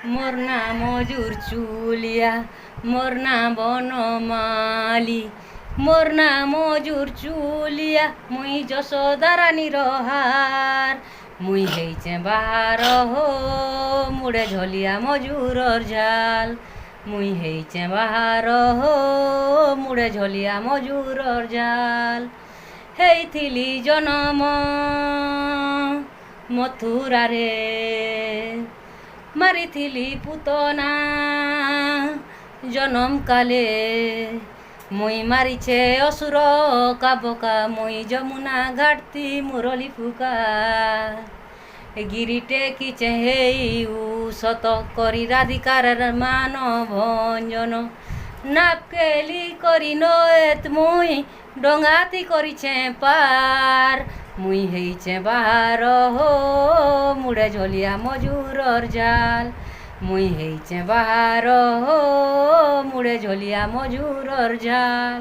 মোর না মজুর চুলিয়া, মোর না বনমালী, মোর না মজুর চুলিয়া, মুই যশোদারানীর হার। মুই হেইচে বাহার হো মুড়ে ঝলিয়া মজুরর ঝাল। মুই হেইচে বাহার হো মুড়ে ঝলিয়া মজুরর ঝাল। হেইথিলি জনম মথুরারে, মারিথিলি পুতনা জনম কালে। মুই মারিছে অসুর কাবকা, মুই যমুনা ঘাটতি মুরলি ফুকা। গিরিটে কিচে হেই শত করি রাধিকার মান ভঞ্জন। নাপকেলি করি নয়েত মুই ডঙ্গাতি করিছে পার। মুই হেইছে বাহার হো মুড়ে ঝলিয়া মজুরর জাল। মুই হেইছে বাহার হো মুড়ে ঝলিয়া মজুরর জাল।